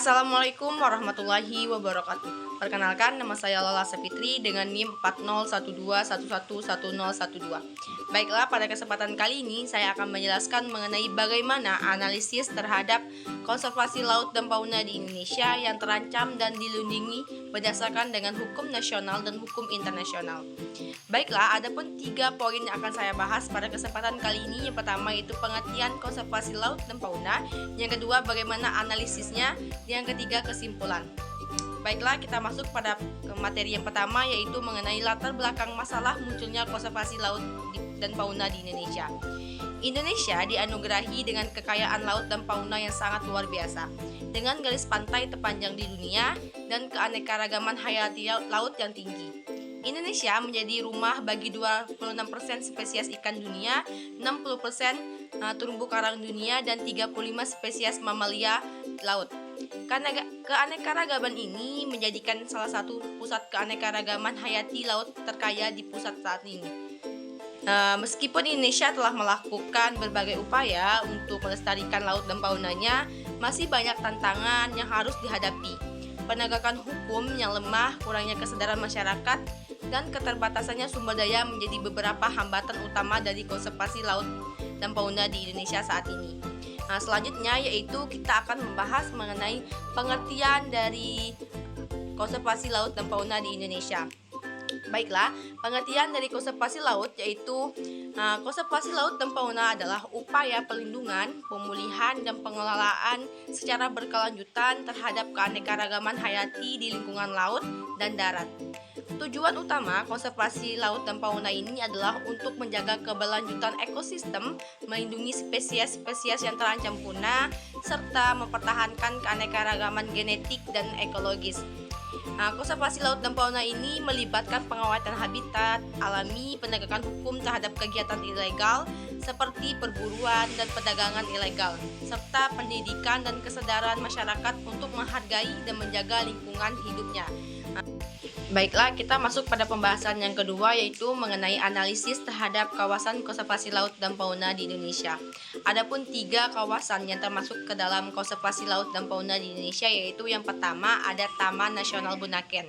Assalamualaikum warahmatullahi wabarakatuh. Perkenalkan, nama saya Lala Sapitri dengan NIM 4012111012. Baiklah, pada kesempatan kali ini saya akan menjelaskan mengenai bagaimana analisis terhadap konservasi laut dan fauna di Indonesia yang terancam dan dilindungi berdasarkan dengan hukum nasional dan hukum internasional. Baiklah, ada pun 3 poin yang akan saya bahas pada kesempatan kali ini. Yang pertama yaitu pengertian konservasi laut dan fauna, yang kedua bagaimana analisisnya, yang ketiga kesimpulan. Baiklah, kita masuk pada materi yang pertama yaitu mengenai latar belakang masalah munculnya konservasi laut dan fauna di Indonesia. Indonesia dianugerahi dengan kekayaan laut dan fauna yang sangat luar biasa, dengan garis pantai terpanjang di dunia dan keanekaragaman hayati laut yang tinggi. Indonesia menjadi rumah bagi 26% spesies ikan dunia, 60% terumbu karang dunia, dan 35 spesies mamalia laut. Keanekaragaman ini menjadikan salah satu pusat keanekaragaman hayati laut terkaya di pusat saat ini. Meskipun Indonesia telah melakukan berbagai upaya untuk melestarikan laut dan faunanya, masih banyak tantangan yang harus dihadapi. Penegakan hukum yang lemah, kurangnya kesadaran masyarakat, dan keterbatasannya sumber daya menjadi beberapa hambatan utama dari konservasi laut dan fauna di Indonesia saat ini. Selanjutnya yaitu kita akan membahas mengenai pengertian dari konservasi laut dan fauna di Indonesia. Baiklah, pengertian dari konservasi laut yaitu konservasi laut dan fauna adalah upaya pelindungan, pemulihan, dan pengelolaan secara berkelanjutan terhadap keanekaragaman hayati di lingkungan laut dan darat. Tujuan utama konservasi laut dan fauna ini adalah untuk menjaga keberlanjutan ekosistem, melindungi spesies-spesies yang terancam punah, serta mempertahankan keanekaragaman genetik dan ekologis. Konservasi laut dan fauna ini melibatkan pengawasan habitat alami, penegakan hukum terhadap kegiatan ilegal seperti perburuan dan perdagangan ilegal, serta pendidikan dan kesadaran masyarakat untuk menghargai dan menjaga lingkungan hidupnya. Baiklah, kita masuk pada pembahasan yang kedua yaitu mengenai analisis terhadap kawasan konservasi laut dan fauna di Indonesia. Adapun 3 kawasan yang termasuk ke dalam konservasi laut dan fauna di Indonesia yaitu yang pertama ada Taman Nasional Bunaken.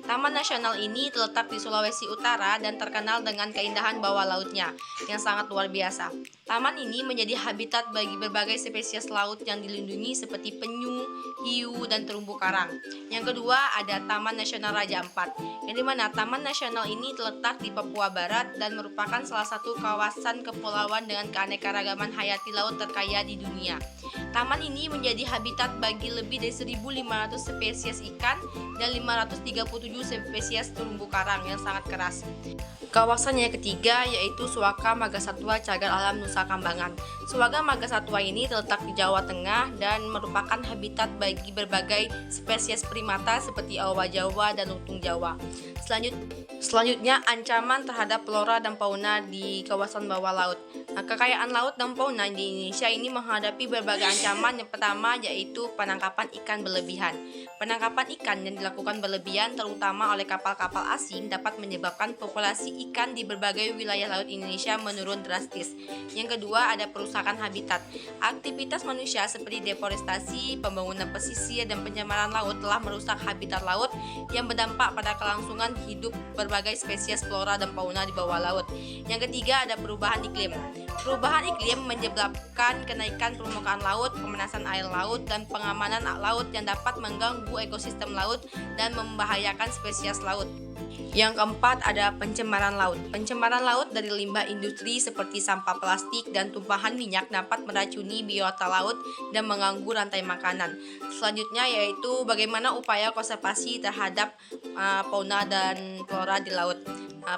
Taman nasional ini terletak di Sulawesi Utara dan terkenal dengan keindahan bawah lautnya yang sangat luar biasa. Taman ini menjadi habitat bagi berbagai spesies laut yang dilindungi seperti penyu, hiu, dan terumbu karang. Yang kedua ada Taman Nasional Raja Ampat, yang dimana Taman Nasional ini terletak di Papua Barat dan merupakan salah satu kawasan kepulauan dengan keanekaragaman hayati laut terkaya di dunia. Taman ini menjadi habitat bagi lebih dari 1.500 spesies ikan dan 537 spesies terumbu karang yang sangat keras. Kawasan yang ketiga yaitu Suaka Marga Satwa Cagar Alam Nusa Kambangan. Suaka Marga Satwa ini terletak di Jawa Tengah dan merupakan habitat bagi berbagai spesies primata seperti awak Jawa dan lutung Jawa. Selanjutnya ancaman terhadap flora dan fauna di kawasan bawah laut. Kekayaan laut dan fauna di Indonesia ini menghadapi berbagai ancaman. Yang pertama yaitu penangkapan ikan berlebihan. Penangkapan ikan yang dilakukan berlebihan terutama oleh kapal-kapal asing dapat menyebabkan populasi ikan di berbagai wilayah laut Indonesia menurun drastis. Yang kedua ada perusakan habitat. Aktivitas manusia seperti deforestasi, pembangunan pesisir, dan pencemaran laut telah merusak habitat laut yang berdampak pada kelangsungan hidup berbagai spesies flora dan fauna di bawah laut. Yang ketiga ada perubahan iklim. Perubahan iklim menyebabkan kenaikan permukaan laut, pemanasan air laut, dan pengamanan laut yang dapat mengganggu ekosistem laut dan membahayakan spesies laut. Yang keempat ada pencemaran laut. Pencemaran laut dari limbah industri seperti sampah plastik dan tumpahan minyak dapat meracuni biota laut dan mengganggu rantai makanan. Selanjutnya yaitu bagaimana upaya konservasi terhadap fauna dan flora di laut.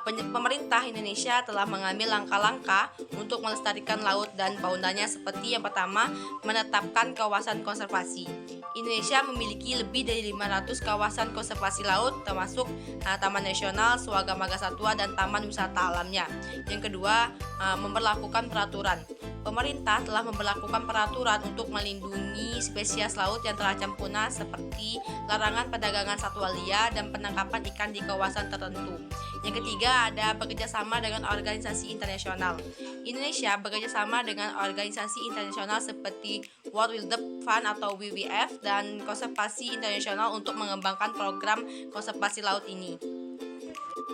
Pemerintah Indonesia telah mengambil langkah-langkah untuk melestarikan laut dan faunanya seperti yang pertama menetapkan kawasan konservasi. Indonesia memiliki lebih dari 500 kawasan konservasi laut termasuk Taman Nasional, Suaka Marga Satwa, dan taman wisata alamnya. Yang kedua, memberlakukan peraturan. Pemerintah telah memberlakukan peraturan untuk melindungi spesies laut yang terancam punah seperti larangan perdagangan satwa liar dan penangkapan ikan di kawasan tertentu. Yang ketiga, ada bekerjasama dengan organisasi internasional. Indonesia bekerjasama dengan organisasi internasional seperti World Wildlife Fund atau WWF dan Konservasi Internasional untuk mengembangkan program konservasi laut ini.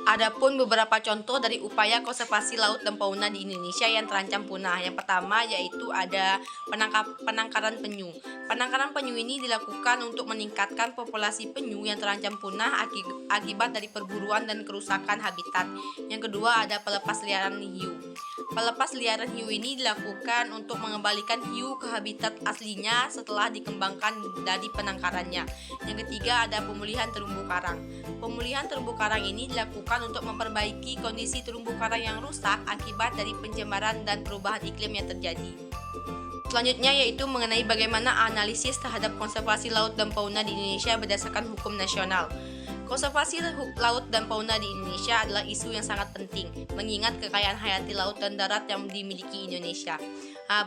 Adapun beberapa contoh dari upaya konservasi laut dan fauna di Indonesia yang terancam punah. Yang pertama yaitu ada penangkaran penyu. Penangkaran penyu ini dilakukan untuk meningkatkan populasi penyu yang terancam punah akibat dari perburuan dan kerusakan habitat. Yang kedua ada pelepas liaran hiu. Pelepas liaran hiu ini dilakukan untuk mengembalikan hiu ke habitat aslinya setelah dikembangkan dari penangkarannya. Yang ketiga ada pemulihan terumbu karang. Pemulihan terumbu karang ini dilakukan untuk memperbaiki kondisi terumbu karang yang rusak akibat dari pencemaran dan perubahan iklim yang terjadi. Selanjutnya yaitu mengenai bagaimana analisis terhadap konservasi laut dan fauna di Indonesia berdasarkan hukum nasional. Konservasi laut dan fauna di Indonesia adalah isu yang sangat penting, mengingat kekayaan hayati laut dan darat yang dimiliki Indonesia.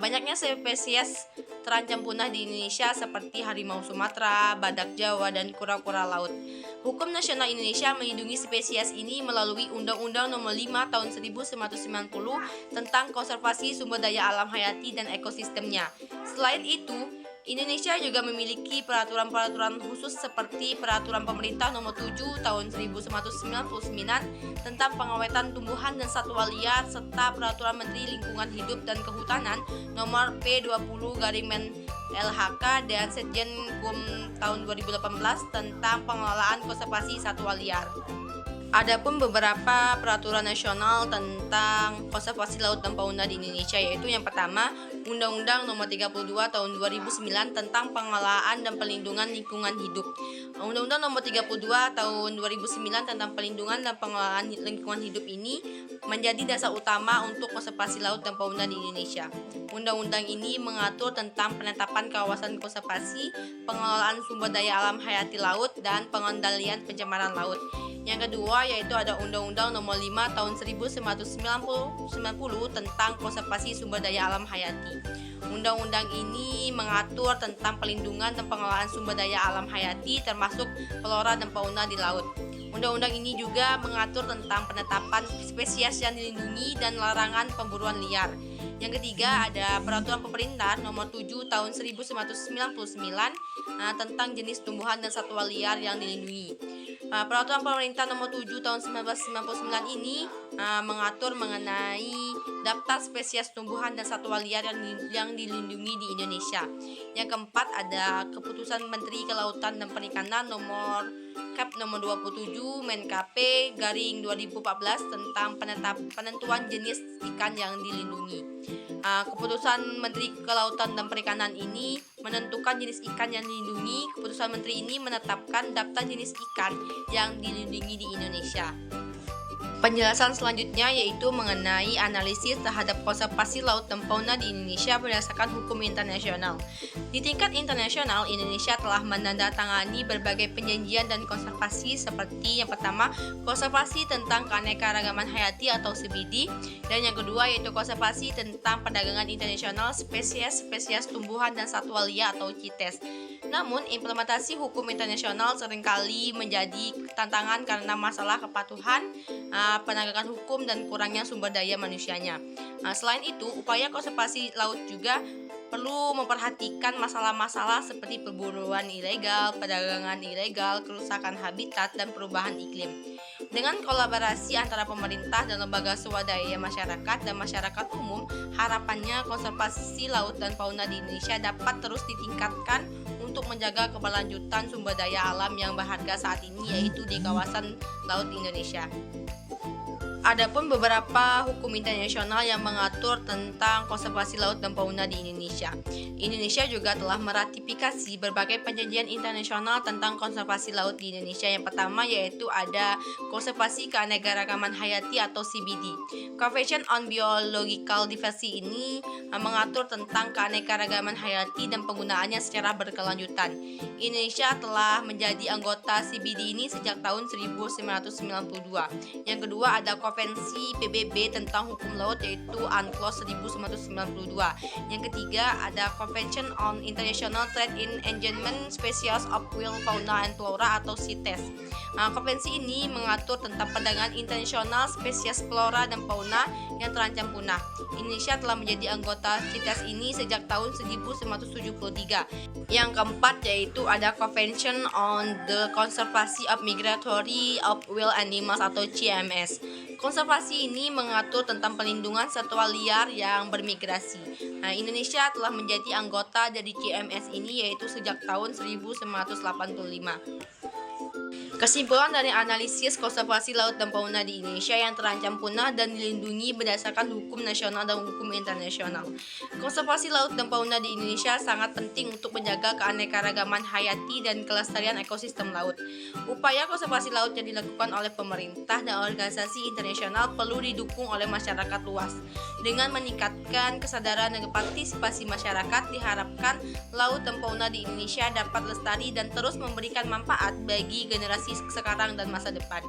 Banyaknya spesies terancam punah di Indonesia seperti harimau Sumatera, badak Jawa, dan kura-kura laut. Hukum nasional Indonesia melindungi spesies ini melalui Undang-Undang Nomor 5 Tahun 1990 tentang konservasi sumber daya alam hayati dan ekosistemnya. Selain itu, Indonesia juga memiliki peraturan-peraturan khusus seperti Peraturan Pemerintah Nomor 7 Tahun 1999 tentang pengawetan tumbuhan dan satwa liar serta Peraturan Menteri Lingkungan Hidup dan Kehutanan Nomor P20-LHK dan Setjen Kum tahun 2018 tentang pengelolaan konservasi satwa liar. Adapun beberapa peraturan nasional tentang konservasi laut dan fauna di Indonesia yaitu yang pertama Undang-Undang Nomor 32 Tahun 2009 tentang pengelolaan dan pelindungan lingkungan hidup. Undang-Undang Nomor 32 Tahun 2009 tentang pelindungan dan pengelolaan lingkungan hidup ini menjadi dasar utama untuk konservasi laut dan fauna di Indonesia. Undang-undang ini mengatur tentang penetapan kawasan konservasi, pengelolaan sumber daya alam hayati laut, dan pengendalian pencemaran laut. Yang kedua yaitu ada Undang-Undang Nomor 5 Tahun 1990 tentang konservasi sumber daya alam hayati. Undang-undang ini mengatur tentang pelindungan dan pengelolaan sumber daya alam hayati termasuk flora dan fauna di laut. Undang-undang ini juga mengatur tentang penetapan spesies yang dilindungi dan larangan pemburuan liar. Yang ketiga ada Peraturan Pemerintah Nomor 7 Tahun 1999 tentang jenis tumbuhan dan satwa liar yang dilindungi. Peraturan Pemerintah Nomor 7 Tahun 1999 ini mengatur mengenai daftar spesies tumbuhan dan satwa liar yang dilindungi di Indonesia. Yang keempat ada Keputusan Menteri Kelautan dan Perikanan Nomor Kep Nomor 27 Menkp Garing 2014 tentang penentuan jenis ikan yang dilindungi. Keputusan Menteri Kelautan dan Perikanan ini menentukan jenis ikan yang dilindungi. Keputusan Menteri ini menetapkan daftar jenis ikan yang dilindungi di Indonesia. Penjelasan selanjutnya yaitu mengenai analisis terhadap konservasi laut dan fauna di Indonesia berdasarkan hukum internasional. Di tingkat internasional, Indonesia telah menandatangani berbagai perjanjian dan konservasi seperti yang pertama, konservasi tentang keanekaragaman hayati atau CBD, dan yang kedua yaitu konservasi tentang perdagangan internasional spesies tumbuhan dan satwa liar atau CITES. Namun, implementasi hukum internasional seringkali menjadi tantangan karena masalah kepatuhan, penegakan hukum, dan kurangnya sumber daya manusianya. Selain itu, upaya konservasi laut juga perlu memperhatikan masalah-masalah seperti perburuan ilegal, perdagangan ilegal, kerusakan habitat, dan perubahan iklim. Dengan kolaborasi antara pemerintah dan lembaga swadaya masyarakat dan masyarakat umum, harapannya konservasi laut dan fauna di Indonesia dapat terus ditingkatkan untuk menjaga keberlanjutan sumber daya alam yang berharga saat ini yaitu di kawasan laut Indonesia. Adapun beberapa hukum internasional yang mengatur tentang konservasi laut dan fauna di Indonesia. Indonesia juga telah meratifikasi berbagai perjanjian internasional tentang konservasi laut di Indonesia. Yang pertama yaitu ada Konservasi Keanekaragaman Hayati atau CBD. Convention on Biological Diversity ini mengatur tentang keanekaragaman hayati dan penggunaannya secara berkelanjutan. Indonesia telah menjadi anggota CBD ini sejak tahun 1992. Yang kedua ada Konvensi PBB tentang hukum laut yaitu UNCLOS 1992. Yang ketiga ada Convention on International Trade in Endangered Species of Wild Fauna and Flora atau CITES. Konvensi ini mengatur tentang perdagangan internasional spesies flora dan fauna yang terancam punah. Indonesia telah menjadi anggota CITES ini sejak tahun 1973. Yang keempat yaitu ada Convention on the Conservation of Migratory of Wild Animals atau CMS. Konservasi ini mengatur tentang pelindungan satwa liar yang bermigrasi. Indonesia telah menjadi anggota dari CMS ini yaitu sejak tahun 1985. Kesimpulan dari analisis konservasi laut dan fauna di Indonesia yang terancam punah dan dilindungi berdasarkan hukum nasional dan hukum internasional. Konservasi laut dan fauna di Indonesia sangat penting untuk menjaga keanekaragaman hayati dan kelestarian ekosistem laut. Upaya konservasi laut yang dilakukan oleh pemerintah dan organisasi internasional perlu didukung oleh masyarakat luas. Dengan meningkatkan kesadaran dan partisipasi masyarakat, diharapkan laut dan fauna di Indonesia dapat lestari dan terus memberikan manfaat bagi generasi sekarang dan masa depan.